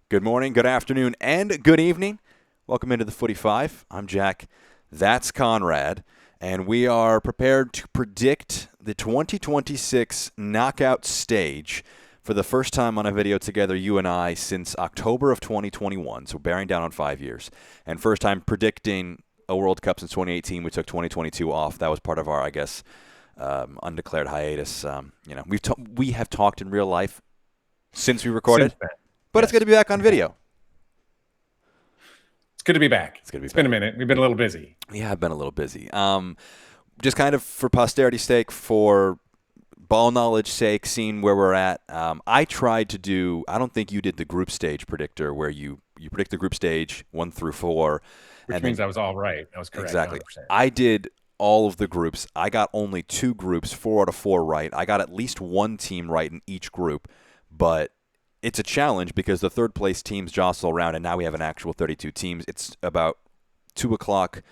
Good morning, good afternoon, and good evening. Welcome into the Footy 5. I'm Jack. That's Conrad. And we are prepared to predict the 2026 knockout stage for the first time on a video together, you and I, since October of 2021. So bearing down on 5 years. And first time predicting a World Cup since 2018. We took 2022 off. That was part of our, undeclared hiatus. We have talked in real life since we recorded. Since then. But It's good to be back on video. It's good to be back. It's been a minute. We've been a little busy. We have been a little busy. Just kind of for posterity's sake, for ball knowledge sake, seeing where we're at. I tried to do, I don't think you did the group stage predictor where you predict the group stage 1 through 4. Which means I was all right. I was correct. Exactly. 100%. I did all of the groups. I got only 2 groups, 4 out of 4 right. I got at least one team right in each group, but it's a challenge because the third place teams jostle around, and now we have an actual 32 teams. It's about 2 o'clock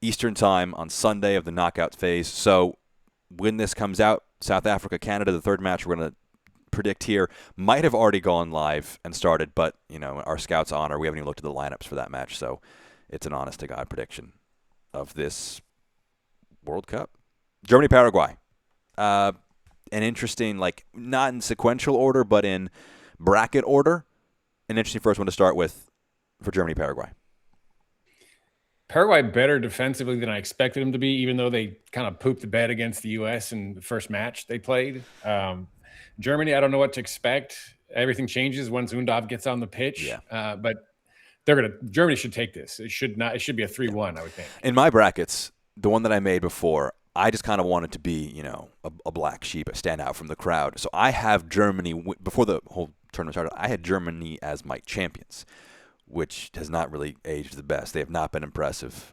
Eastern time on Sunday of the knockout phase. So when this comes out, South Africa, Canada, the third match we're going to predict here, might have already gone live and started, but our scouts honor, we haven't even looked at the lineups for that match, so it's an honest-to-God prediction of this World Cup. Germany, Paraguay. An interesting, not in sequential order, but in bracket order. An interesting first one to start with for Germany, Paraguay. Paraguay better defensively than I expected them to be, even though they kind of pooped the bed against the U.S. in the first match they played. Germany, I don't know what to expect. Everything changes once Undaf gets on the pitch. Yeah. But Germany should take this. It should be a 3-1, I would think. In my brackets, the one that I made before, I just kind of wanted to be, a black sheep, stand out from the crowd. So I have Germany, before the whole tournament started, I had Germany as my champions, which has not really aged the best. They have not been impressive.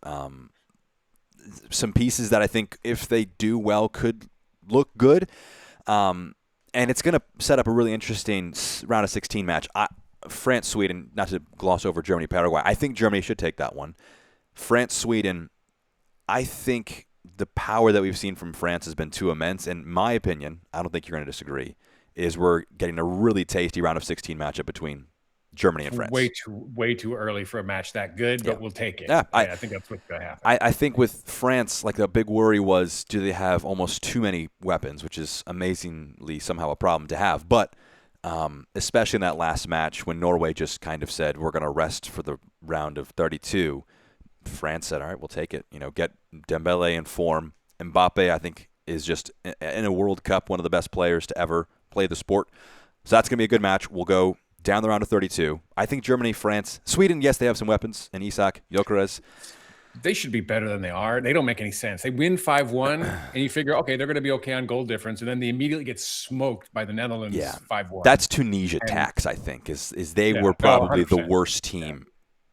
Some pieces that I think, if they do well, could look good. And it's going to set up a really interesting round of 16 match. France, Sweden, not to gloss over Germany, Paraguay. I think Germany should take that one. France, Sweden, I think the power that we've seen from France has been too immense. In my opinion, I don't think you're going to disagree, is we're getting a really tasty round of 16 matchup between Germany and France. Way too early for a match that good, but we'll take it. Yeah, I think that's what's going to happen. I think with France, the big worry was, do they have almost too many weapons, which is amazingly somehow a problem to have. But especially in that last match when Norway just kind of said, we're going to rest for the round of 32, France said, all right, we'll take it. Get Dembele in form. Mbappe, I think, is just, in a World Cup, one of the best players to ever play the sport. So that's going to be a good match. We'll go down the round of 32. I think Germany, France, Sweden, yes, they have some weapons. And Isak, Gyökeres. They should be better than they are. They don't make any sense. They win 5-1, and you figure, okay, they're going to be okay on goal difference, and then they immediately get smoked by the Netherlands 5-1. That's Tunisia tax, I think, is they were probably the worst team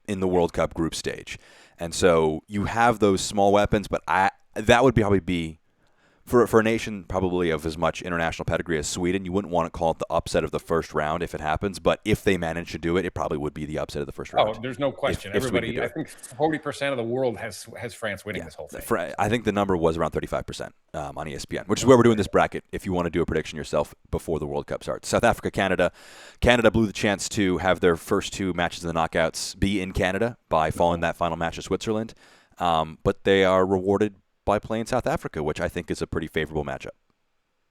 in the World Cup group stage. And so you have those small weapons, but that would probably be, for a nation probably of as much international pedigree as Sweden, you wouldn't want to call it the upset of the first round if it happens. But if they manage to do it, it probably would be the upset of the first round. Oh, there's no question. Everybody, I think 40% of the world has France winning this whole thing. I think the number was around 35% on ESPN, which is where we're doing this bracket if you want to do a prediction yourself before the World Cup starts. South Africa, Canada. Canada blew the chance to have their first 2 matches in the knockouts be in Canada by falling that final match to Switzerland. But they are rewarded by playing South Africa, which I think is a pretty favorable matchup.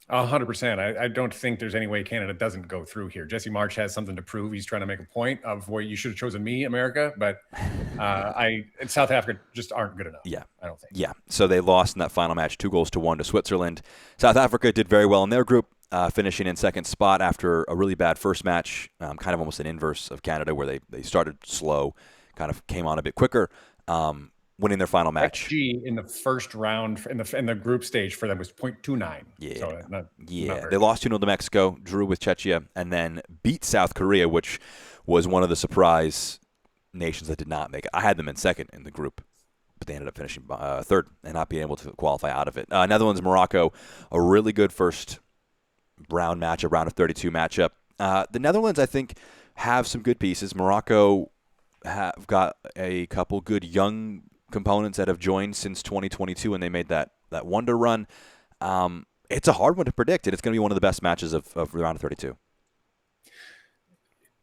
100%. I don't think there's any way Canada doesn't go through here. Jesse March has something to prove. He's trying to make a point of where you should have chosen me, America, but South Africa just aren't good enough. Yeah, I don't think. Yeah, so they lost in that final match 2-1 to Switzerland. South Africa did very well in their group, finishing in second spot after a really bad first match, kind of almost an inverse of Canada where they started slow, kind of came on a bit quicker. Winning their final match. XG in the first round in the group stage for them was 0.29. Yeah, so not they lost 2-0 to Mexico, drew with Czechia, and then beat South Korea, which was one of the surprise nations that did not make it. I had them in second in the group, but they ended up finishing third and not being able to qualify out of it. Netherlands, Morocco, a really good first round matchup, round of 32 matchup. The Netherlands, I think, have some good pieces. Morocco have got a couple good young components that have joined since 2022 and they made that wonder run. It's a hard one to predict, and it's going to be one of the best matches of round of 32.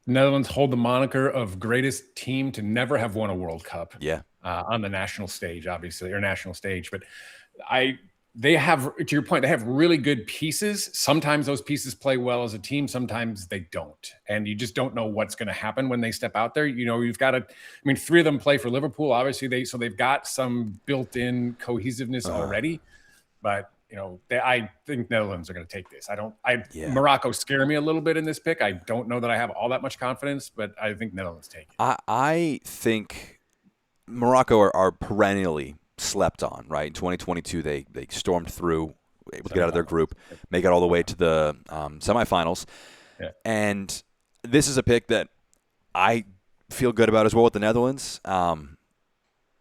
Netherlands hold the moniker of greatest team to never have won a World Cup Yeah. on the national stage, obviously, or national stage. But I, they have, to your point, they have really good pieces. Sometimes those pieces play well as a team, sometimes they don't. And you just don't know what's going to happen when they step out there. You know, you've got to, I mean, three of them play for Liverpool. Obviously, they've got some built-in cohesiveness Uh, already. But I think Netherlands are going to take this. yeah. Morocco scare me a little bit in this pick. I don't know that I have all that much confidence, but I think Netherlands take it. I think Morocco are perennially slept on, right? In 2022, they stormed through, able to get out of their Semifinals. group, make it all the way to the semifinals. Yeah. And this is a pick that I feel good about as well with the Netherlands.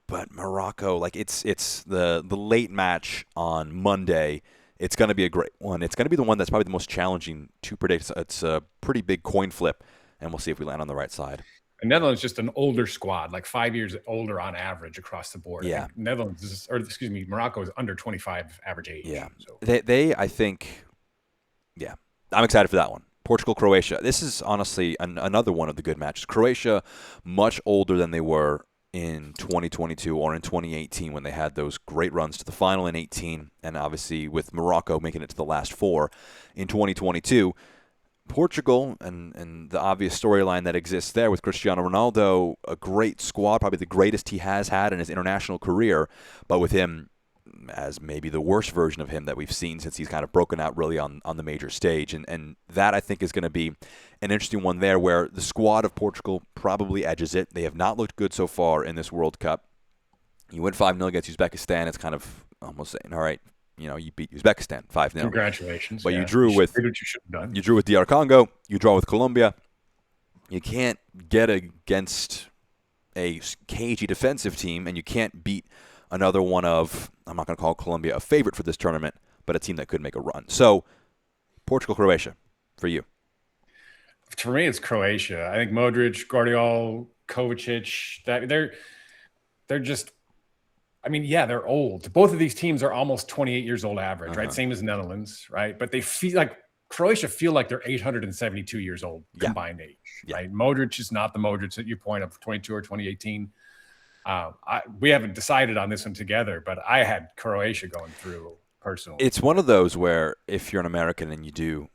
But Morocco, like it's the late match on Monday. It's going to be a great one. It's going to be the one that's probably the most challenging to predict. It's a pretty big coin flip, and we'll see if we land on the right side. And Netherlands is just an older squad, like 5 years older on average across the board. I Yeah, think Netherlands is, or excuse me, Morocco is under 25 average age. yeah. So They I think, yeah, I'm excited for that one. Portugal, Croatia. This is honestly another one of the good matches. Croatia, much older than they were in 2022 or in 2018 when they had those great runs to the final in 18, and obviously with Morocco making it to the last four in 2022. Portugal and the obvious storyline that exists there with Cristiano Ronaldo, a great squad, probably the greatest he has had in his international career, but with him as maybe the worst version of him that we've seen since he's kind of broken out really on the major stage. And that, I think, is going to be an interesting one there where the squad of Portugal probably edges it. They have not looked good so far in this World Cup. You win 5-0 against Uzbekistan. It's kind of almost saying, all right, you beat Uzbekistan 5-0. congratulations. But Yeah. you drew with did what you should have done. DR Congo. You draw with Colombia. You can't get against a cagey defensive team, and you can't beat another one of, I'm not going to call Colombia a favorite for this tournament, but a team that could make a run. So, Portugal, Croatia, for you. For me, it's Croatia. I think Modric, Guardiola, Kovacic, that they're just. I mean, yeah, they're old. Both of these teams are almost 28 years old average, right? Same as Netherlands, right? But they feel like Croatia feel like they're 872 years old combined age, right? Modric is not the Modric at your point of 22 or 2018. We haven't decided on this one together, but I had Croatia going through personally. It's one of those where if you're an American and you do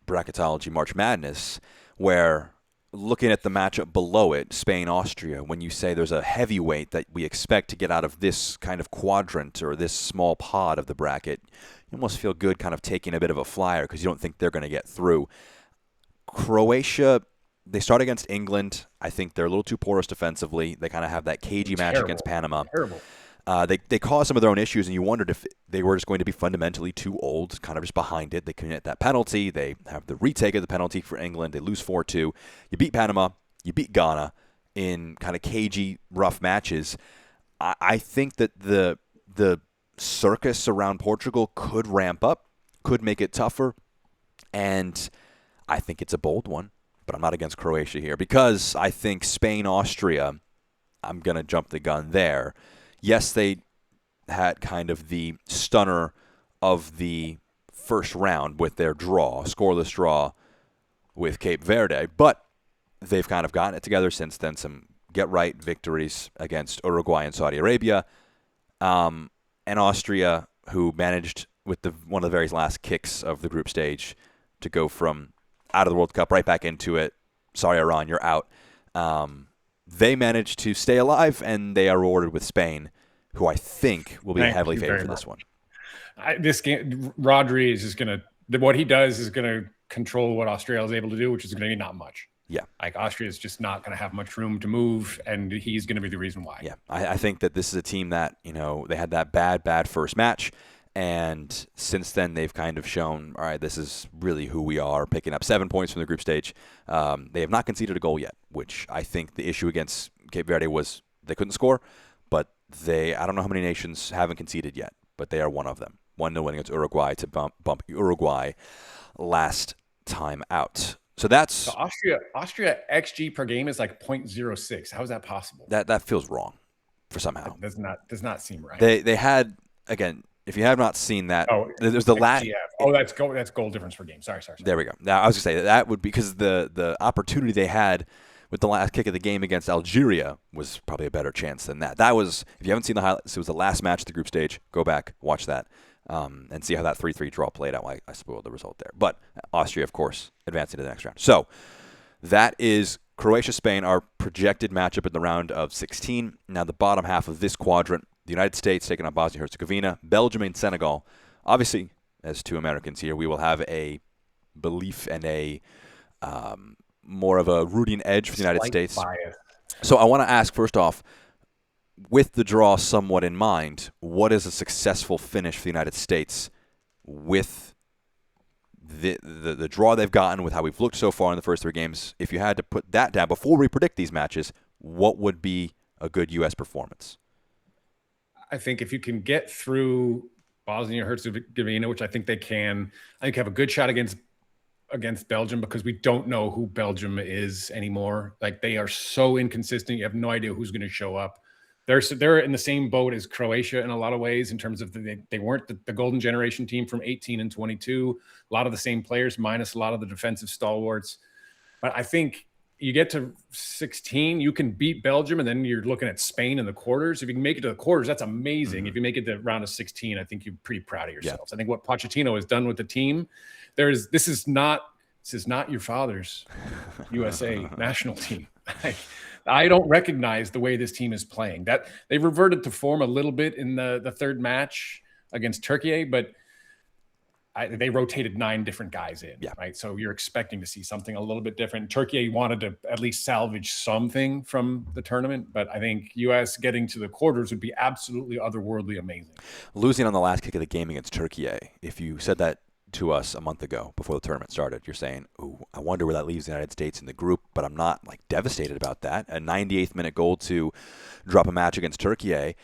bracketology March Madness, where looking at the matchup below it, Spain-Austria, when you say there's a heavyweight that we expect to get out of this kind of quadrant or this small pod of the bracket, you almost feel good kind of taking a bit of a flyer because you don't think they're going to get through. Croatia, they start against England. I think they're a little too porous defensively. They kind of have that cagey match against Panama. Terrible. They caused some of their own issues, and you wondered if they were just going to be fundamentally too old, kind of just behind it. They commit that penalty. They have the retake of the penalty for England. They lose 4-2. You beat Panama. You beat Ghana in kind of cagey, rough matches. I think that the circus around Portugal could ramp up, could make it tougher, and I think it's a bold one. But I'm not against Croatia here because I think Spain, Austria, I'm going to jump the gun there. Yes, they had kind of the stunner of the first round with their draw, scoreless draw with Cape Verde, but they've kind of gotten it together since then. Some get-right victories against Uruguay and Saudi Arabia, and Austria, who managed with one of the very last kicks of the group stage to go from out of the World Cup right back into it. Sorry, Iran, you're out. They managed to stay alive, and they are rewarded with Spain, who I think will be heavily favored for this one. This game, Rodri is just going to, what he does is going to control what Australia is able to do, which is going to be not much. Yeah. Like Austria is just not going to have much room to move, and he's going to be the reason why. Yeah. I think that this is a team that, they had that bad first match, and since then they've kind of shown, all right, this is really who we are, picking up 7 points from the group stage. They have not conceded a goal yet, which I think the issue against Cape Verde was they couldn't score, but I don't know how many nations haven't conceded yet, but they are one of them. 1-0 win against Uruguay to bump Uruguay last time out. So that's so Austria XG per game is like 0.06. How is that possible? That feels wrong for somehow. That does not seem right. They had, again, If you have not seen that, Oh, there's the last. XGF. Oh, that's goal difference per game. Sorry. There we go. Now I was gonna say that would, because the opportunity they had with the last kick of the game against Algeria was probably a better chance than that. That was, if you haven't seen the highlights, it was the last match of the group stage. Go back, watch that, and see how that 3-3 draw played out. I spoiled the result there, but Austria, of course, advancing to the next round. So that is Croatia-Spain, our projected matchup in the round of 16. Now the bottom half of this quadrant: the United States taking on Bosnia-Herzegovina, Belgium and Senegal. Obviously, as two Americans here, we will have a belief and a more of a rooting edge for the United States. Bias. So I want to ask, first off, with the draw somewhat in mind, what is a successful finish for the United States with the draw they've gotten, with how we've looked so far in the first 3 games? If you had to put that down before we predict these matches, what would be a good U.S. performance? I think if you can get through Bosnia-Herzegovina, which I think they can, I think have a good shot against Belgium, because we don't know who Belgium is anymore. Like, they are so inconsistent. You have no idea who's going to show up. They're in the same boat as Croatia in a lot of ways, in terms of they weren't the golden generation team from 18 and 22. A lot of the same players, minus a lot of the defensive stalwarts. But I think you get to 16, you can beat Belgium, and then you're looking at Spain in the quarters. If you can make it to the quarters, that's amazing. Mm-hmm. If you make it to round of 16, I think you're pretty proud of yourselves. Yeah. I think what Pochettino has done with the team, this is not your father's USA national team. I don't recognize the way this team is playing. That they reverted to form a little bit in the third match against Turkey, but they rotated 9 different guys in, right? So you're expecting to see something a little bit different. Turkey wanted to at least salvage something from the tournament, but I think U.S. getting to the quarters would be absolutely otherworldly amazing. Losing on the last kick of the game against Turkey, if you said that to us a month ago before the tournament started, you're saying, "Ooh, I wonder where that leaves the United States in the group," but I'm not devastated about that. A 98th minute goal to drop a match against Turkey,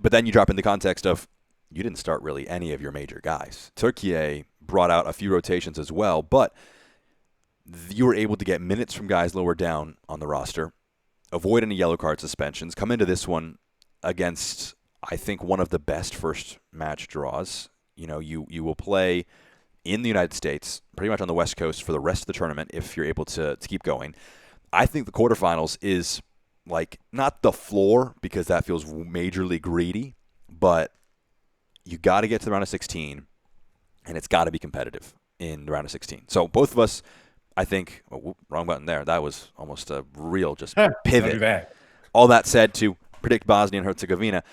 but then you drop in the context of, you didn't start really any of your major guys. Turkey brought out a few rotations as well, but you were able to get minutes from guys lower down on the roster, avoid any yellow card suspensions, come into this one against, I think, one of the best first match draws. You will play in the United States, pretty much on the West Coast for the rest of the tournament if you're able to keep going. I think the quarterfinals is not the floor, because that feels majorly greedy, but you got to get to the round of 16, and it's got to be competitive in the round of 16. So both of us, I think, wrong button there. That was almost a real just pivot. Do that. All that said, to predict Bosnia and Herzegovina,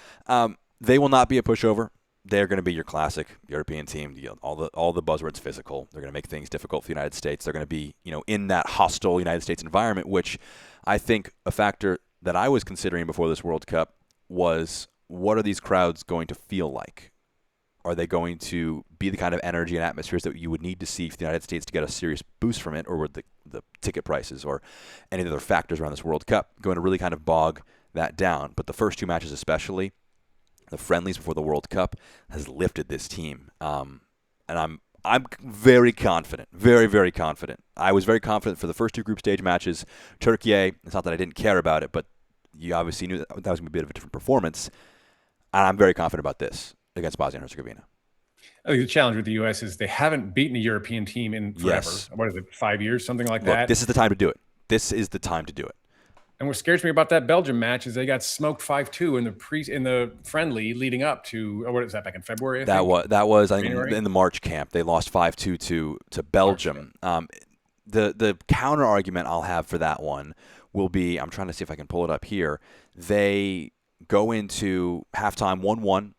they will not be a pushover. They're going to be your classic European team. All the buzzwords physical. They're going to make things difficult for the United States. They're going to be, in that hostile United States environment, which I think a factor that I was considering before this World Cup was, what are these crowds going to feel like? Are they going to be the kind of energy and atmospheres that you would need to see for the United States to get a serious boost from it, or would the ticket prices or any other factors around this World Cup going to really kind of bog that down? But the first 2 matches especially, the friendlies before the World Cup, has lifted this team. And I'm very confident, very, very confident. I was very confident for the first 2 group stage matches. Turkey, it's not that I didn't care about it, but you obviously knew that was going to be a bit of a different performance. And I'm very confident about this against Bosnia and Herzegovina. I think the challenge with the U.S. is they haven't beaten a European team in forever. Yes. What is it, 5 years, something like Look, that? This is the time to do it. This is the time to do it. And what scares me about that Belgium match is they got smoked 5-2 in the friendly leading up to, what is that, back in February? That was I think in the March camp. They lost 5-2 to Belgium. The counter argument I'll have for that one will be, I'm trying to see if I can pull it up here. They go into halftime 1-1,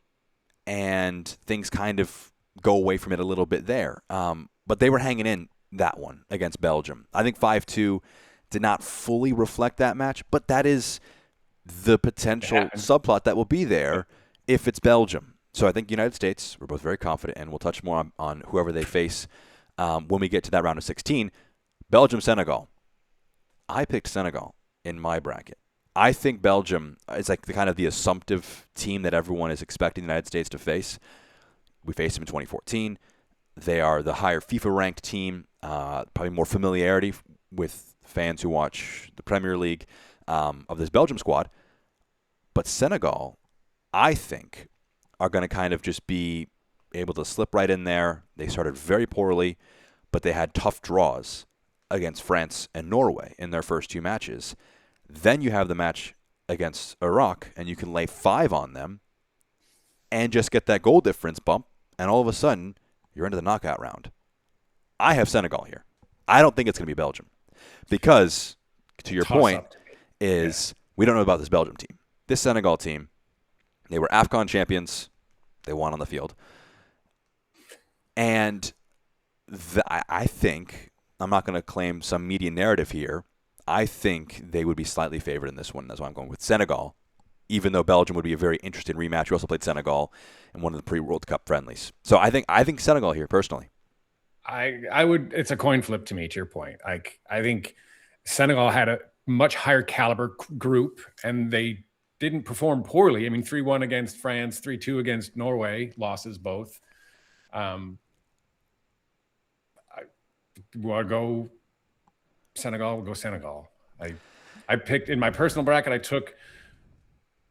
and things kind of go away from it a little bit there. But they were hanging in that one against Belgium. I think 5-2 did not fully reflect that match, but that is the potential subplot that will be there if it's Belgium. So I think United States, we're both very confident, and we'll touch more on whoever they face when we get to that round of 16. Belgium, Senegal. I picked Senegal in my bracket. I think Belgium is the kind of the assumptive team that everyone is expecting the United States to face. We faced them in 2014. They are the higher FIFA-ranked team, probably more familiarity with fans who watch the Premier League of this Belgium squad. But Senegal, I think, are going to kind of just be able to slip right in there. They started very poorly, but they had tough draws against France and Norway in their first 2 matches. Then you have the match against Iraq, and you can lay 5 on them and just get that goal difference bump, and all of a sudden, you're into the knockout round. I have Senegal here. I don't think it's going to be Belgium because, to your point, is we don't know about this Belgium team. This Senegal team, they were AFCON champions. They won on the field. And I think, I'm not going to claim some media narrative here, I think they would be slightly favored in this one. That's why I'm going with Senegal, even though Belgium would be a very interesting rematch. We also played Senegal in one of the pre-World Cup friendlies. So I think Senegal here, personally. I would. It's a coin flip to me. To your point, I think Senegal had a much higher caliber group, and they didn't perform poorly. I mean, 3-1 against France, 3-2 against Norway, losses both. We'll go Senegal. We'll go Senegal. I picked in my personal bracket. I took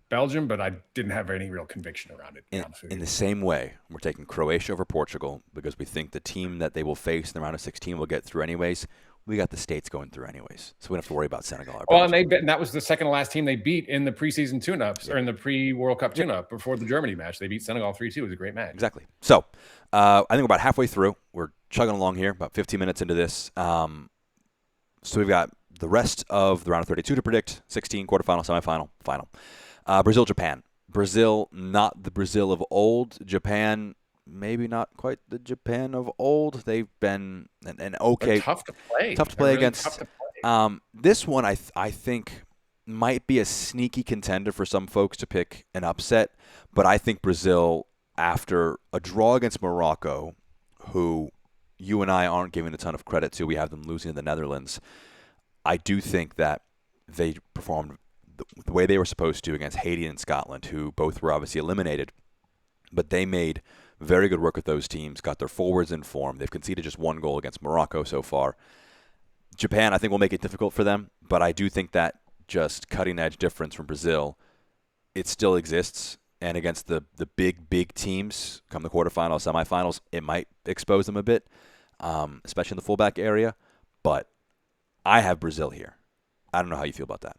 Belgium, but I didn't have any real conviction around it. In the same way, we're taking Croatia over Portugal because we think the team that they will face in the round of 16 will get through anyways. We got the States going through anyways, so we don't have to worry about Senegal. Well, and that was the second to last team they beat in the preseason tune-ups or in the pre-World Cup tune-up before the Germany match. They beat Senegal 3-2. It was a great match. Exactly. So I think we're about halfway through. We're chugging along here, about 15 minutes into this. So we've got the rest of the round of 32 to predict: 16, quarterfinal, semifinal, final. Brazil, Japan. Brazil, not the Brazil of old. Japan, maybe not quite the Japan of old. They've been an okay. They're tough to play. Tough to play against. This one, I think, might be a sneaky contender for some folks to pick an upset. But I think Brazil, after a draw against Morocco, who you and I aren't giving a ton of credit to, we have them losing to the Netherlands. I do think that they performed the way they were supposed to against Haiti and Scotland, who both were obviously eliminated. But they made very good work with those teams, got their forwards in form. They've conceded just 1 goal against Morocco so far. Japan, I think, will make it difficult for them, but I do think that just cutting-edge difference from Brazil, it still exists. And against the big teams, come the quarterfinals, semifinals, it might expose them a bit, especially in the fullback area. But I have Brazil here. I don't know how you feel about that.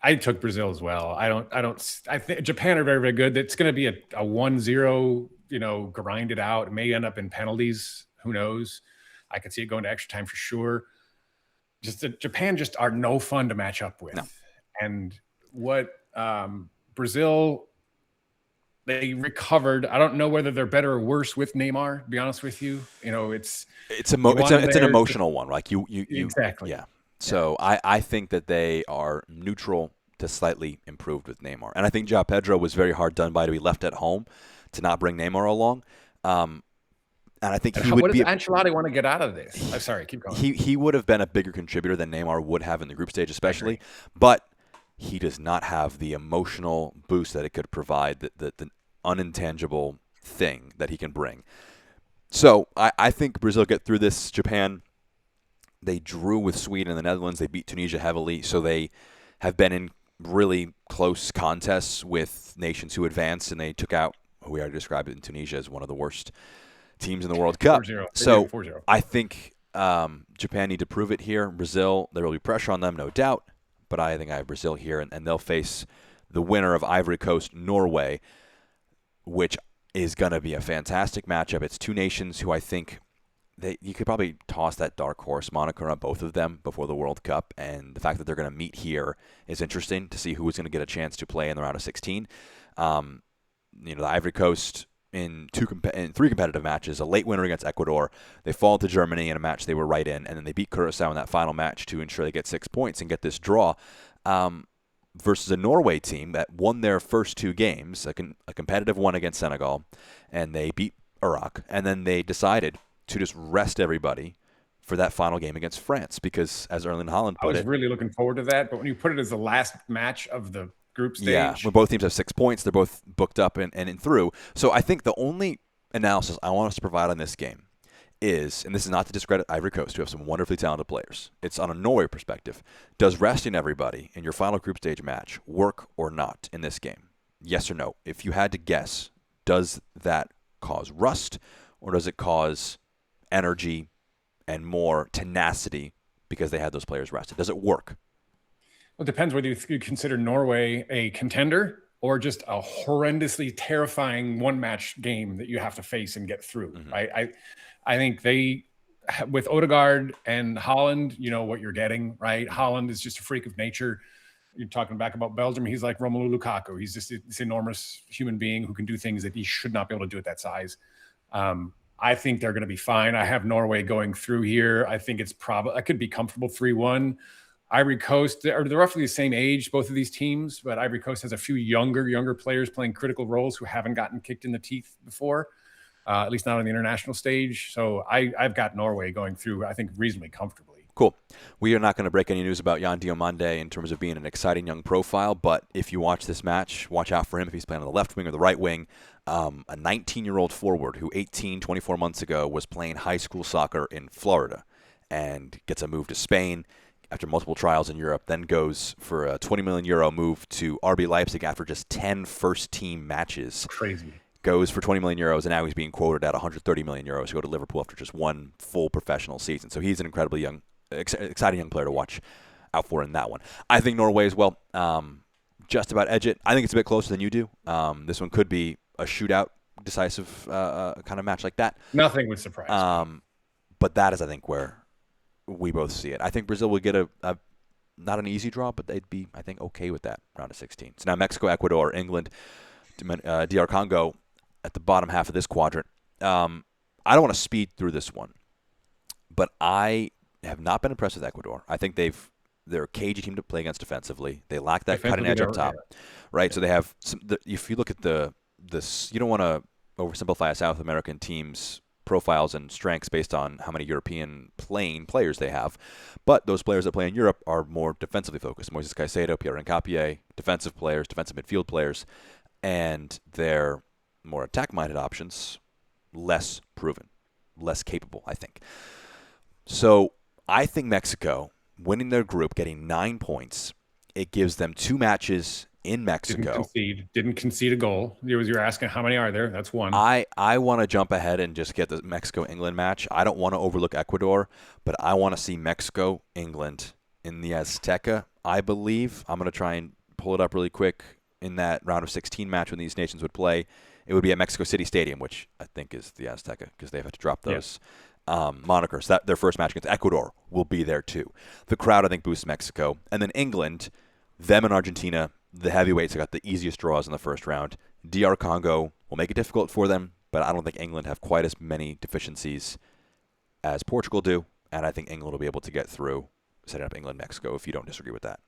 I took Brazil as well. I think Japan are very, very good. It's going to be a 1-0, grind it out. It may end up in penalties. Who knows? I could see it going to extra time for sure. Japan just are no fun to match up with. No. And what Brazil, they recovered. I don't know whether they're better or worse with Neymar, to be honest with you. It's an emotional one. Like you exactly. Yeah. So I think that they are neutral to slightly improved with Neymar. And I think João Pedro was very hard done by to be left at home to not bring Neymar along. And I think what does Ancelotti want to get out of this? I'm sorry, keep going. He would have been a bigger contributor than Neymar would have in the group stage especially. But he does not have the emotional boost that it could provide, the unintangible thing that he can bring. So I think Brazil get through this. Japan, they drew with Sweden and the Netherlands. They beat Tunisia heavily, so they have been in really close contests with nations who advanced, and they took out, who we already described in Tunisia as one of the worst teams in the World Cup. 4-0. So 4-0. I think Japan need to prove it here. Brazil, there will be pressure on them, no doubt, but I think I have Brazil here, and they'll face the winner of Ivory Coast, Norway, which is going to be a fantastic matchup. It's two nations who I think you could probably toss that dark horse moniker on both of them before the World Cup, and the fact that they're going to meet here is interesting to see who is going to get a chance to play in the round of 16. The Ivory Coast in 3 competitive matches, a late winner against Ecuador. They fall to Germany in a match they were right in, and then they beat Curacao in that final match to ensure they get 6 points and get this draw. Versus a Norway team that won their first 2 games, a competitive one against Senegal, and they beat Iraq, and then they decided to just rest everybody for that final game against France because, as Erling Haaland put it... I was really looking forward to that, but when you put it as the last match of the group stage... Yeah, when both teams have 6 points, they're both booked up and through. So I think the only analysis I want us to provide on this game is, and this is not to discredit Ivory Coast, who have some wonderfully talented players. It's on a Norway perspective. Does resting everybody in your final group stage match work or not in this game? Yes or no? If you had to guess, does that cause rust or does it cause energy and more tenacity because they had those players rested? Does it work? Well, it depends whether you consider Norway a contender or just a horrendously terrifying one-match game that you have to face and get through. Mm-hmm. Right? I think they, with Odegaard and Holland, you know what you're getting. Right? Holland is just a freak of nature. You're talking back about Belgium. He's like Romelu Lukaku. He's just this enormous human being who can do things that he should not be able to do at that size. I think they're going to be fine. I have Norway going through here. I think it's probably, I could be comfortable 3-1. Ivory Coast, they're roughly the same age, both of these teams, but Ivory Coast has a few younger players playing critical roles who haven't gotten kicked in the teeth before, at least not on the international stage. So I've got Norway going through, I think, reasonably comfortably. Cool. We are not going to break any news about Jan Diomande in terms of being an exciting young profile, but if you watch this match, watch out for him if he's playing on the left wing or the right wing. A 19-year-old forward who 24 months ago was playing high school soccer in Florida and gets a move to Spain after multiple trials in Europe, then goes for a 20 million euro move to RB Leipzig after just 10 first-team matches. Crazy. Goes for 20 million euros, and now he's being quoted at 130 million euros to go to Liverpool after just one full professional season. So he's an incredibly exciting young player to watch out for in that one. I think Norway as well. Just about edge it. I think it's a bit closer than you do. This one could be a shootout, decisive kind of match like that. Nothing would surprise me. But that is, I think, where we both see it. I think Brazil would get a not an easy draw, but they'd be, I think, okay with that round of 16. So now Mexico, Ecuador, England, DR Congo at the bottom half of this quadrant. I don't want to speed through this one, but I have not been impressed with Ecuador. I think they're a cagey team to play against defensively. They lack that cutting edge up top, right? So they have some. If you look at this, you don't want to oversimplify a South American team's profiles and strengths based on how many European playing players they have, but those players that play in Europe are more defensively focused. Moises Caicedo, Pierre Hincapié, defensive players, defensive midfield players, and their more attack-minded options, less proven, less capable, I think. So I think Mexico winning their group, getting 9 points, it gives them 2 matches in Mexico. Didn't concede a goal. You're asking how many are there? That's one. I want to jump ahead and just get the Mexico-England match. I don't want to overlook Ecuador, but I want to see Mexico-England in the Azteca, I believe. I'm going to try and pull it up really quick in that round of 16 match when these nations would play. It would be at Mexico City Stadium, which I think is the Azteca because they've had to drop those monikers. That their first match against Ecuador will be there too. The crowd, I think, boosts Mexico. And then England, them and Argentina, the heavyweights have got the easiest draws in the first round. DR Congo will make it difficult for them, but I don't think England have quite as many deficiencies as Portugal do, and I think England will be able to get through setting up England-Mexico if you don't disagree with that.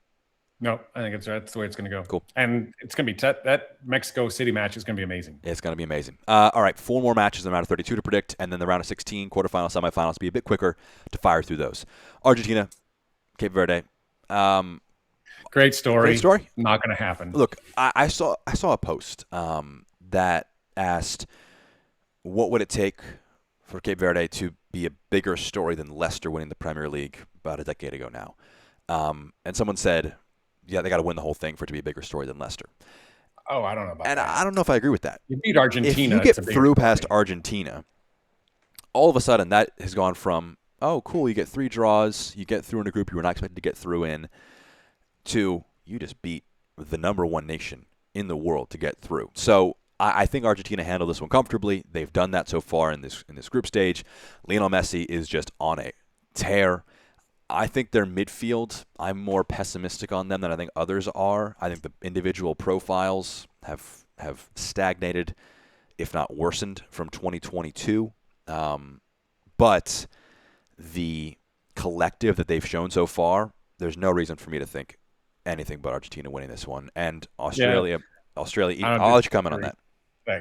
No, I think that's the way it's going to go. Cool. And it's going to be that Mexico City match is going to be amazing. It's going to be amazing. All right, 4 more matches in the round of 32 to predict, and then the round of 16, quarterfinals, semifinals, be a bit quicker to fire through those. Argentina, Cape Verde. Great story. Great story. Not going to happen. Look, I saw a post that asked, what would it take for Cape Verde to be a bigger story than Leicester winning the Premier League about a decade ago now? And someone said, yeah, they got to win the whole thing for it to be a bigger story than Leicester. Oh, I don't know about that. And I don't know if I agree with that. You beat Argentina. If you get through past Argentina, all of a sudden that has gone from, oh, cool, you get 3 draws, you get through in a group you were not expected to get through in, to you just beat the number 1 nation in the world to get through. So I think Argentina handled this one comfortably. They've done that so far in this group stage. Lionel Messi is just on a tear. I think their midfield, I'm more pessimistic on them than I think others are. I think the individual profiles have stagnated, if not worsened, from 2022. But the collective that they've shown so far, there's no reason for me to think anything but Argentina winning this one. And Australia, I'll let you comment on that.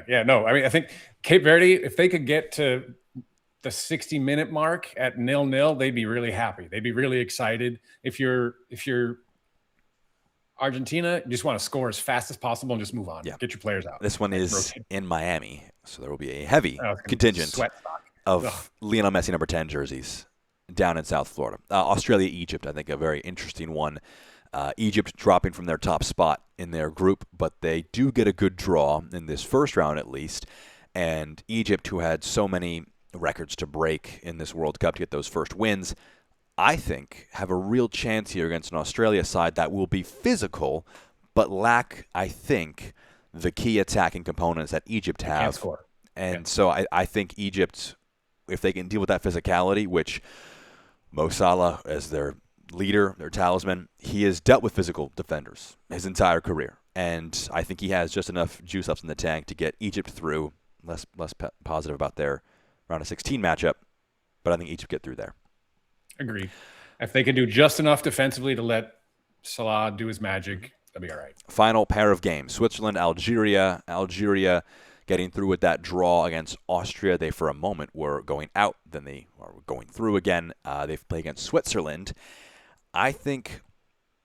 Yeah, no, I mean, I think Cape Verde, if they could get to the 60-minute mark at 0-0, they'd be really happy. They'd be really excited. If you're Argentina, you just want to score as fast as possible and just move on. Yeah. Get your players out. This one is in Miami, so there will be a heavy contingent of Lionel Messi number 10 jerseys down in South Florida. Australia, Egypt, I think a very interesting one. Egypt dropping from their top spot in their group, but they do get a good draw in this first round at least. And Egypt, who had so many records to break in this World Cup to get those first wins, I think have a real chance here against an Australia side that will be physical, but lack, I think, the key attacking components that Egypt have. Can't score. And so I think Egypt, if they can deal with that physicality, which Mo Salah, as their leader, their talisman, he has dealt with physical defenders his entire career. And I think he has just enough juice left in the tank to get Egypt through. Less positive about their round of 16 matchup, but I think Egypt get through there. Agreed. If they can do just enough defensively to let Salah do his magic, that'll be all right. Final pair of games, Switzerland, Algeria. Algeria getting through with that draw against Austria. They, for a moment, were going out. Then they are going through again. They've played against Switzerland. I think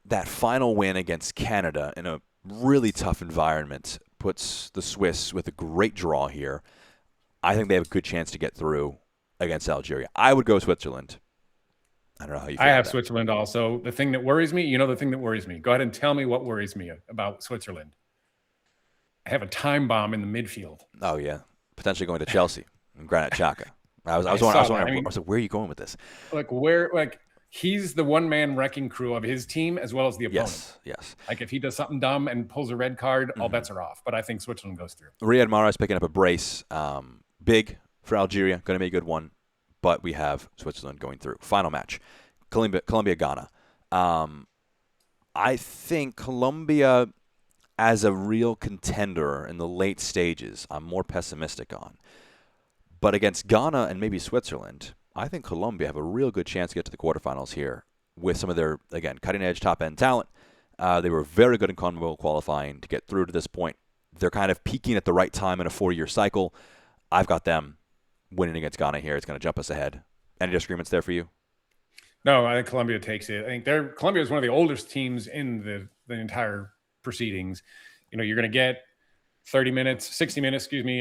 that final win against Canada in a really tough environment puts the Swiss with a great draw here. I think they have a good chance to get through against Algeria. I would go Switzerland. I don't know how you feel. I have Switzerland also. The thing that worries me, the thing that worries me. Go ahead and tell me what worries me about Switzerland. I have a time bomb in the midfield. Oh, yeah. Potentially going to Chelsea and Granit Xhaka. I was wondering, where are you going with this? He's the one-man wrecking crew of his team as well as the opponent. Yes. Like if he does something dumb and pulls a red card, all bets are off. But I think Switzerland goes through. Riyad Mahrez picking up a brace. Big for Algeria. Going to be a good one. But we have Switzerland going through. Final match. Colombia-Ghana. I think Colombia as a real contender in the late stages, I'm more pessimistic on. But against Ghana and maybe Switzerland, I think Colombia have a real good chance to get to the quarterfinals here with some of their, again, cutting-edge top-end talent. They were very good in CONMEBOL qualifying to get through to this point. They're kind of peaking at the right time in a 4-year cycle. I've got them winning against Ghana here. It's going to jump us ahead. Any disagreements there for you? No, I think Colombia takes it. I think Colombia is one of the oldest teams in the entire proceedings. You're going to get 60 minutes,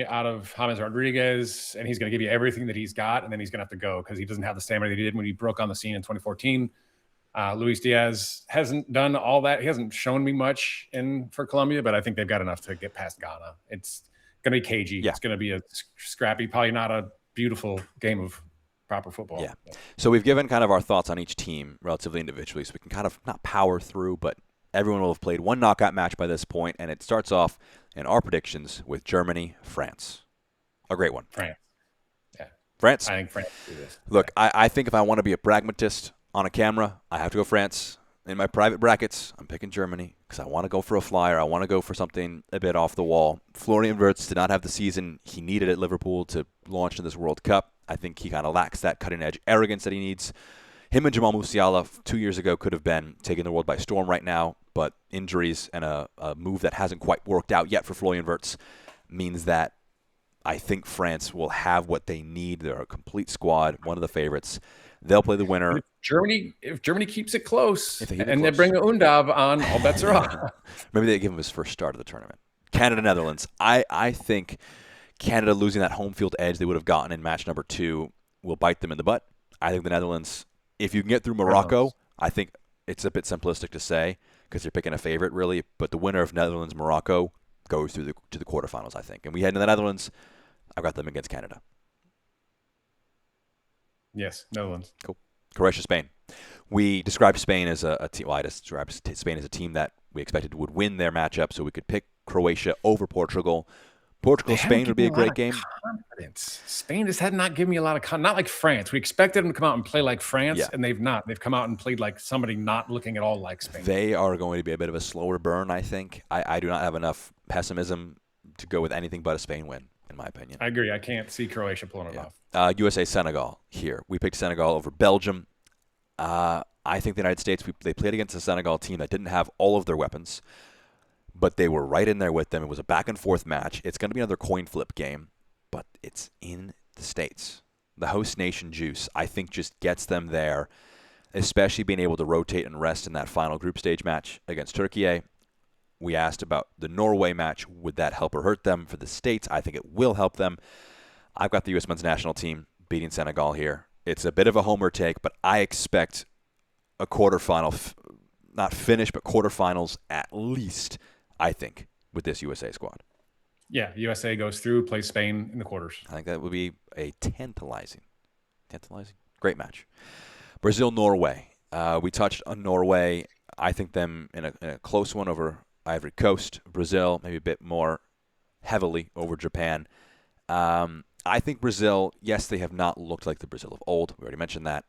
out of James Rodriguez, and he's going to give you everything that he's got, and then he's going to have to go because he doesn't have the stamina that he did when he broke on the scene in 2014. Luis Diaz hasn't done all that. He hasn't shown me much for Colombia, but I think they've got enough to get past Ghana. It's going to be cagey. Yeah. It's going to be a scrappy, probably not a beautiful game of proper football. Yeah. So we've given kind of our thoughts on each team relatively individually, so we can kind of not power through, but everyone will have played one knockout match by this point, and it starts off in our predictions with Germany, France. A great one. France. Yeah. France? I think France will do this. Look, I think if I want to be a pragmatist on a camera, I have to go France. In my private brackets, I'm picking Germany because I want to go for a flyer. I want to go for something a bit off the wall. Florian Wirtz did not have the season he needed at Liverpool to launch in this World Cup. I think he kind of lacks that cutting-edge arrogance that he needs. Him and Jamal Musiala 2 years ago could have been taking the world by storm right now, but injuries and a move that hasn't quite worked out yet for Florian Wirtz means that I think France will have what they need. They're a complete squad, one of the favorites. They'll play the winner. If Germany keeps it close they bring Undav on, all bets are off. Maybe they give him his first start of the tournament. Canada, Netherlands. I think Canada losing that home field edge they would have gotten in match number 2 will bite them in the butt. I think the Netherlands, if you can get through Morocco, I think it's a bit simplistic to say because you're picking a favorite really, but the winner of Netherlands-Morocco goes through to the quarterfinals, I think. And we head to the Netherlands. I've got them against Canada. Yes, Netherlands. Cool. Croatia, Spain. We described Spain as a team. Well, I described Spain as a team that we expected would win their matchup, so we could pick Croatia over Portugal. Spain would be a great game. Confidence. Spain just had not given me a lot of not like France. We expected them to come out and play like France, and they've not. They've come out and played like somebody not looking at all like Spain. They are going to be a bit of a slower burn, I think. I do not have enough pessimism to go with anything but a Spain win, in my opinion. I agree. I can't see Croatia pulling it off. USA, Senegal here. We picked Senegal over Belgium. I think the United States, they played against a Senegal team that didn't have all of their weapons, but they were right in there with them. It was a back-and-forth match. It's going to be another coin flip game, but it's in the States. The host nation juice, I think, just gets them there, especially being able to rotate and rest in that final group stage match against Turkey. We asked about the Norway match. Would that help or hurt them? For the States, I think it will help them. I've got the U.S. men's national team beating Senegal here. It's a bit of a homer take, but I expect a quarterfinal not finish, but quarterfinals at least, I think, with this USA squad. Yeah, USA goes through, plays Spain in the quarters. I think that would be a tantalizing, great match. Brazil-Norway. We touched on Norway. I think them in a close one over Ivory Coast. Brazil, maybe a bit more heavily over Japan. I think Brazil, yes, they have not looked like the Brazil of old. We already mentioned that.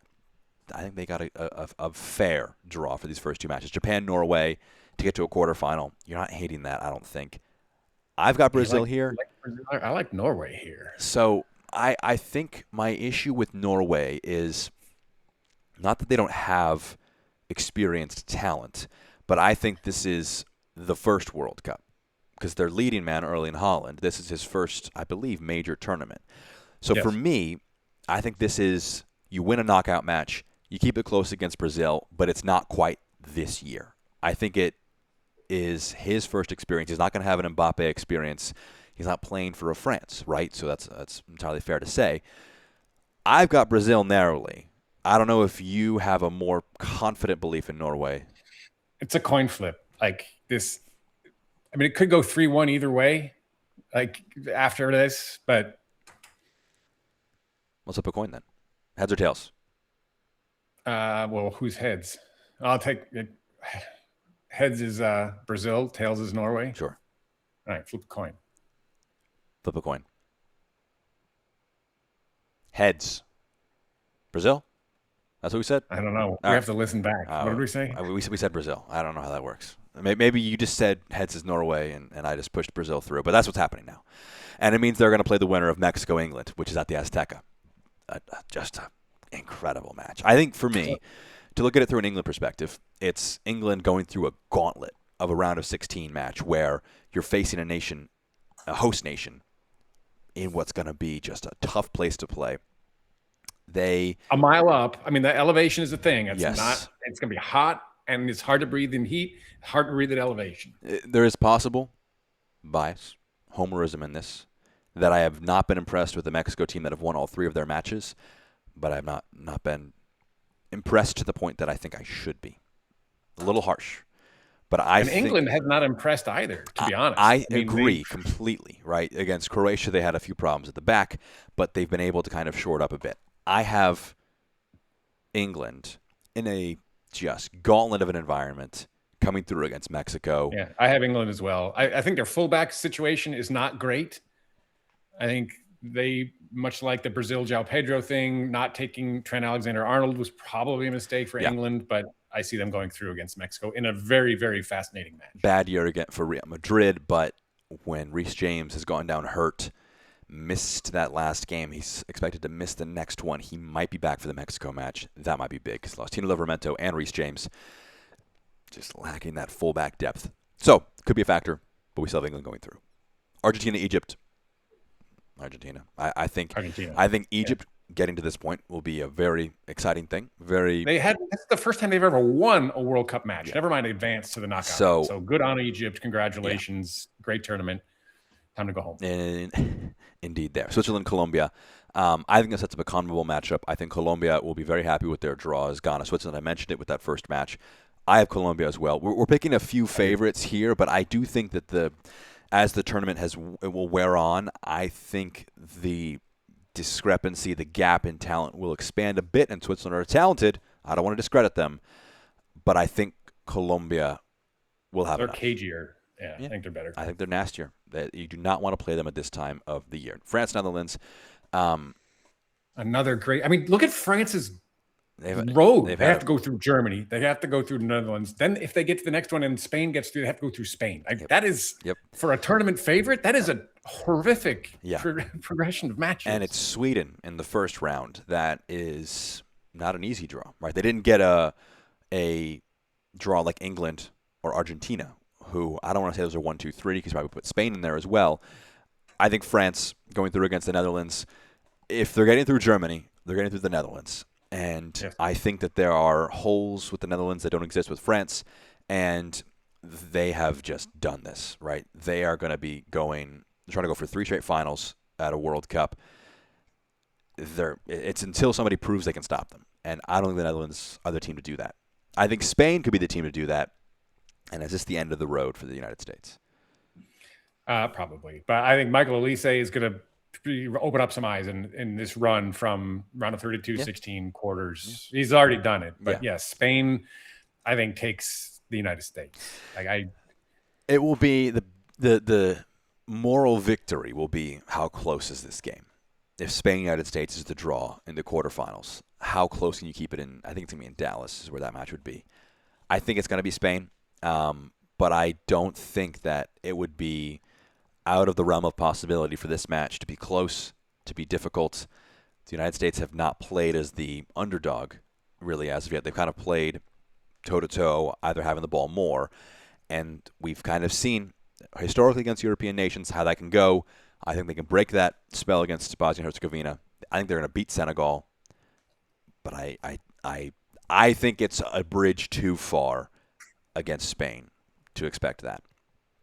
I think they got a fair draw for these first two matches. Japan-Norway to get to a quarterfinal. You're not hating that, I don't think. I've got Brazil here. I like Norway here. So I think my issue with Norway is not that they don't have experienced talent, but I think this is the first World Cup because they're leading man Erling Haaland. This is his first, I believe, major tournament. So Yes. for me, I think this is you win a knockout match, you keep it close against Brazil, but it's not quite this year. I think it is his first experience. He's not going to have an Mbappe experience. He's not playing for a France, right? So that's entirely fair to say. I've got Brazil narrowly. I don't know if you have a more confident belief in Norway. It's a coin flip. Like this, I mean, it could go 3-1 either way, like after this, but Let's flip a coin then. Heads or tails? well, who's heads? I'll take it. Heads is Brazil, tails is Norway. Sure. All right, flip a coin. Flip a coin. Heads. Brazil? That's what we said? I don't know. All We have to listen back. What did we say? We said Brazil. I don't know how that works. Maybe you just said heads is Norway, and I just pushed Brazil through. But that's what's happening now. And it means they're going to play the winner of Mexico-England, which is at the Azteca. Just an incredible match. I think for me, to look at it through an England perspective, it's England going through a gauntlet of a round of 16 match where you're facing a host nation, in what's going to be just a tough place to play. A mile up. I mean, the elevation is a thing. It's Yes. not. It's going to be hot, and it's hard to breathe in heat. Hard to breathe at elevation. There is possible bias, homerism in this, that I have not been impressed with the Mexico team that have won all three of their matches, but I have not been impressed to the point that I think I should be. A little harsh. But I think England has not impressed either, to be honest. I mean, agree completely, right? Against Croatia, they had a few problems at the back, but they've been able to kind of shore it up a bit. I have England in a just gauntlet of an environment coming through against Mexico. Yeah, I have England as well. I think their fullback situation is not great. I think they, much like the Brazil João Pedro thing, not taking Trent Alexander-Arnold was probably a mistake for England, but I see them going through against Mexico in a very, very fascinating match. Bad year again for Real Madrid, but when Reece James has gone down hurt, missed that last game, he's expected to miss the next one. He might be back for the Mexico match. That might be big because lost Tino Livramento and Reece James, just lacking that fullback depth. So, could be a factor, but we still have England going through. Argentina, Egypt. Argentina. I think Egypt getting to this point will be a very exciting thing. That's the first time they've ever won a World Cup match. Yeah. Never mind advance to the knockout. So good on Egypt. Congratulations. Yeah. Great tournament. Time to go home. Indeed there. Switzerland, Colombia. I think that sets up a comparable matchup. I think Colombia will be very happy with their draw as Ghana. Switzerland, I mentioned it with that first match. I have Colombia as well. We're picking a few favorites here, but I do think that as the tournament will wear on, I think the discrepancy, the gap in talent will expand a bit, and Switzerland are talented. I don't want to discredit them, but I think Colombia will have enough. They're cagier. Yeah, I think they're better. I think they're nastier. You do not want to play them at this time of the year. France, Netherlands. Another great. I mean, look at France's road. They have to go through Germany. They have to go through the Netherlands. Then if they get to the next one and Spain gets through, they have to go through Spain. That is, for a tournament favorite, that is a horrific progression of matches. And it's Sweden in the first round. That is not an easy draw, right? They didn't get a draw like England or Argentina, who I don't want to say those are 1, 2, 3 because probably put Spain in there as well. I think France going through against the Netherlands, if they're getting through Germany, they're getting through the Netherlands. And I think that there are holes with the Netherlands that don't exist with France, and they have just done this, right? They are going to be trying to go for 3 straight finals at a World Cup. It's until somebody proves they can stop them. And I don't think the Netherlands are the team to do that. I think Spain could be the team to do that. And is this the end of the road for the United States? Probably. But I think Michael Elise is going to open up some eyes in this run from round of 32, Yeah. 16 quarters. Yeah. He's already done it. But yes, Spain, I think, takes the United States. It will be the moral victory will be how close is this game. If Spain United States is the draw in the quarterfinals, how close can you keep it in? I think it's going to be in Dallas is where that match would be. I think it's going to be Spain, but I don't think that it would be out of the realm of possibility for this match to be close, to be difficult. The United States have not played as the underdog really as of yet. They've kind of played toe-to-toe, either having the ball more, and we've kind of seen historically against European nations how that can go. I think they can break that spell against Bosnia and Herzegovina. I think they're going to beat Senegal, but I think it's a bridge too far against Spain to expect that.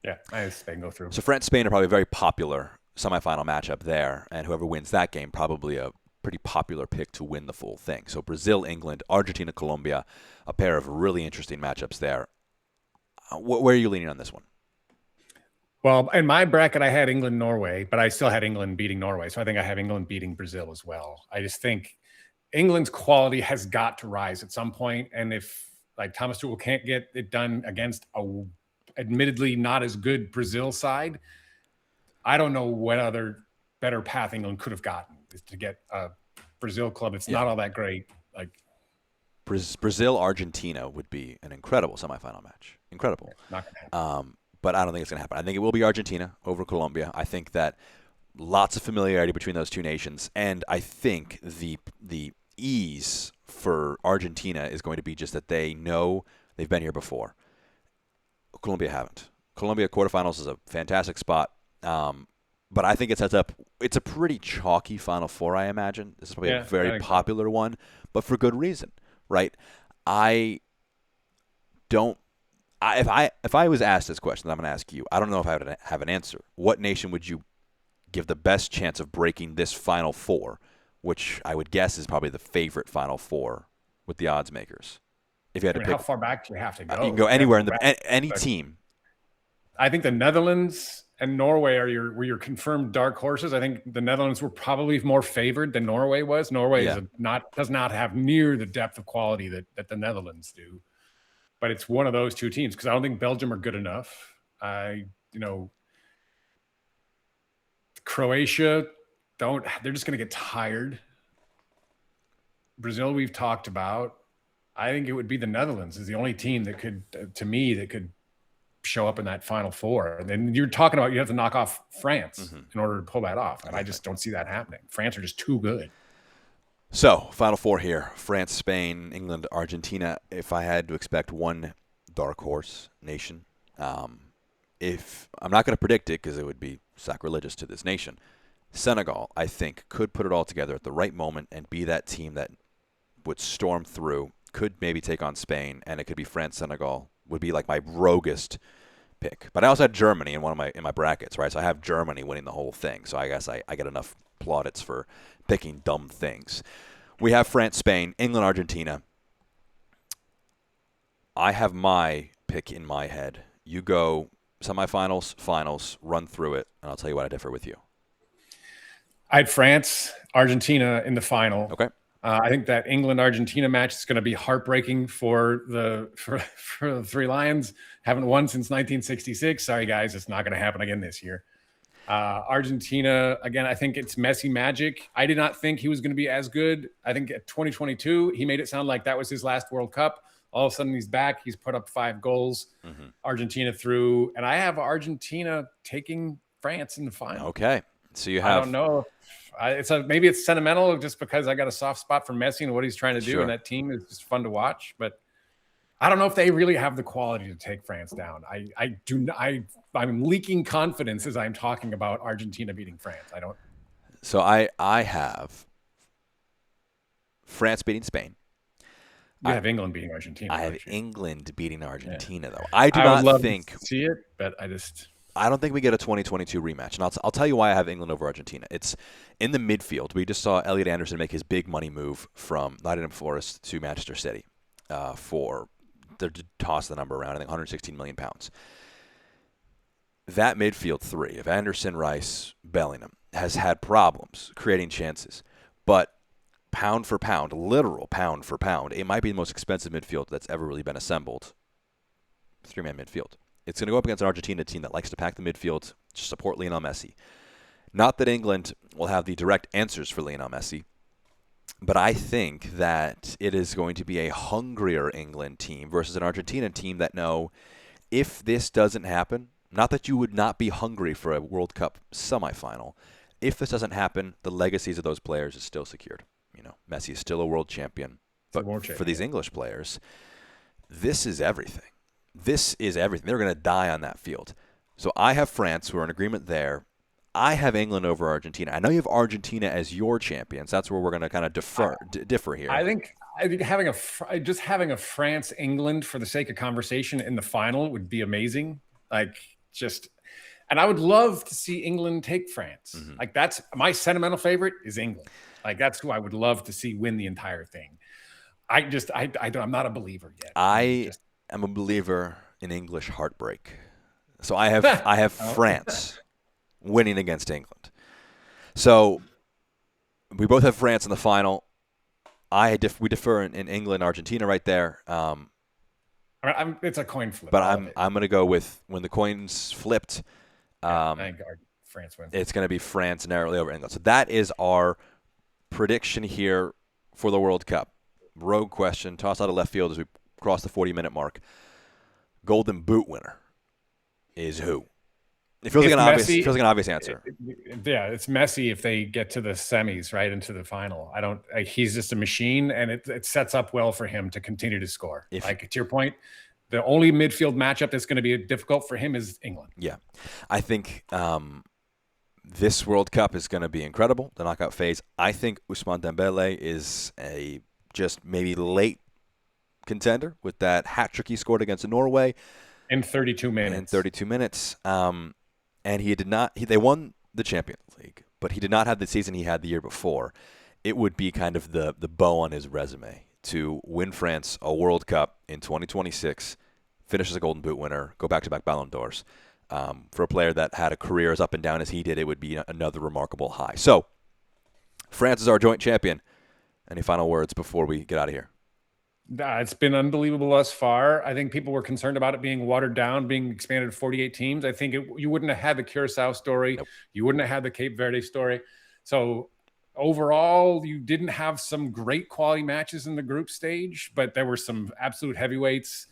Yeah, I think Spain go through. So France Spain are probably a very popular semifinal matchup there, and whoever wins that game probably a pretty popular pick to win the full thing. So Brazil, England, Argentina, Colombia, a pair of really interesting matchups there. Where are you leaning on this one? Well, in my bracket, I had England, Norway, but I still had England beating Norway. So I think I have England beating Brazil as well. I just think England's quality has got to rise at some point. And if like Thomas Tuchel can't get it done against a admittedly not as good Brazil side, I don't know what other better path England could have gotten is to get a Brazil club. It's not all that great. Like Brazil, Argentina would be an incredible semifinal match. Incredible. Not gonna happen. But I don't think it's going to happen. I think it will be Argentina over Colombia. I think that lots of familiarity between those two nations, and I think the ease for Argentina is going to be just that they know they've been here before. Colombia haven't. Colombia quarterfinals is a fantastic spot, but I think it sets up. It's a pretty chalky Final Four, I imagine. This is probably a very popular one, but for good reason, right? If I was asked this question, I'm going to ask you. I don't know if I would have an answer. What nation would you give the best chance of breaking this Final Four, which I would guess is probably the favorite Final Four with the odds makers? If you had to pick, how far back do you have to go? You can go anywhere any team. I think the Netherlands and Norway are your confirmed dark horses. I think the Netherlands were probably more favored than Norway was. Norway does not have near the depth of quality that the Netherlands do. But it's one of those two teams because I don't think Belgium are good enough. Croatia they're just going to get tired. Brazil we've talked about. I think it would be the Netherlands is the only team that could show up in that Final Four. And then you're talking about you have to knock off France in order to pull that off. And I just don't see that happening. France are just too good. So, Final Four here. France, Spain, England, Argentina. If I had to expect one dark horse nation, if I'm not going to predict it because it would be sacrilegious to this nation, Senegal, I think, could put it all together at the right moment and be that team that would storm through, could maybe take on Spain, and it could be France-Senegal would be like my roguest pick. But I also had Germany in my brackets, right? So I have Germany winning the whole thing. So I guess I get enough plaudits for picking dumb things. We have France, Spain, England, Argentina. I have my pick in my head. You go semifinals, finals, run through it, and I'll tell you what I differ with you. I had France, Argentina in the final. Okay. I think that England-Argentina match is going to be heartbreaking for the Three Lions. Haven't won since 1966. Sorry, guys. It's not going to happen again this year. Argentina, again, I think it's Messi magic. I did not think he was going to be as good. I think at 2022, he made it sound like that was his last World Cup. All of a sudden, he's back. He's put up 5 goals. Argentina through. And I have Argentina taking France in the final. Okay. So you have... I don't know. Maybe it's sentimental just because I got a soft spot for Messi and what he's trying to do. And that team is just fun to watch. But I don't know if they really have the quality to take France down. I'm leaking confidence as I'm talking about Argentina beating France. I don't. So I have France beating Spain. You have England beating Argentina. I have England beating Argentina, though. I do not think see it, but I don't think we get a 2022 rematch. And I'll tell you why I have England over Argentina. It's in the midfield. We just saw Elliot Anderson make his big money move from Nottingham Forest to Manchester City for to toss the number around, I think 116 million pounds. That midfield three of Anderson, Rice, Bellingham has had problems creating chances. But pound for pound, literal pound for pound, it might be the most expensive midfield that's ever really been assembled. Three-man midfield. It's going to go up against an Argentina team that likes to pack the midfield, support Lionel Messi. Not that England will have the direct answers for Lionel Messi, but I think that it is going to be a hungrier England team versus an Argentina team that know if this doesn't happen, not that you would not be hungry for a World Cup semifinal. If this doesn't happen, the legacies of those players is still secured. Messi is still a world champion. But for these English players, this is everything. This is everything. They're going to die on that field. So I have France. We're in agreement there. I have England over Argentina. I know you have Argentina as your champions. That's where we're going to kind of differ here. I think having a France-England for the sake of conversation in the final would be amazing. And I would love to see England take France. Mm-hmm. That's my sentimental favorite is England. That's who I would love to see win the entire thing. I'm not a believer yet. I am a believer in English heartbreak. So I have France winning against England. So we both have France in the final. We defer in England, Argentina right there. It's a coin flip. But I'm going to go with when the coins flipped. I think France wins. It's going to be France narrowly over England. So that is our prediction here for the World Cup. Rogue question, toss out of left field as we cross the 40-minute mark. Golden Boot winner is who? It feels like an obvious answer. It's Messi if they get to the semis, right into the final. He's just a machine, and it sets up well for him to continue to score. To your point, the only midfield matchup that's going to be difficult for him is England. Yeah, I think this World Cup is going to be incredible. The knockout phase. I think Ousmane Dembele is a just maybe late contender with that hat trick he scored against Norway in 32 minutes. And they won the Champions League, but he did not have the season he had the year before. It would be kind of the bow on his resume to win France a World Cup in 2026, finish as a Golden Boot winner, go back-to-back Ballon d'Ors. For a player that had a career as up and down as he did, it would be another remarkable high. So, France is our joint champion. Any final words before we get out of here? It's been unbelievable thus far. I think people were concerned about it being watered down, being expanded to 48 teams. I think you wouldn't have had the Curacao story. Nope. You wouldn't have had the Cape Verde story. So overall, you didn't have some great quality matches in the group stage, but there were some absolute heavyweights,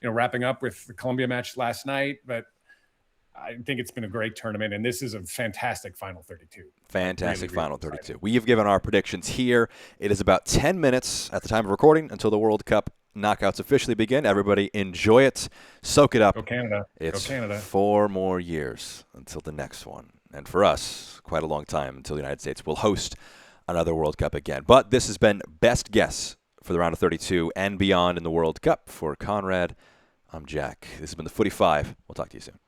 wrapping up with the Colombia match last night. But I think it's been a great tournament, and this is a fantastic Final 32. Fantastic Final 32. We have given our predictions here. It is about 10 minutes at the time of recording until the World Cup knockouts officially begin. Everybody enjoy it. Soak it up. Go Canada. It's Go Canada. 4 more years until the next one. And for us, quite a long time until the United States will host another World Cup again. But this has been Best Guess for the round of 32 and beyond in the World Cup. For Conrad, I'm Jack. This has been the Footy 5. We'll talk to you soon.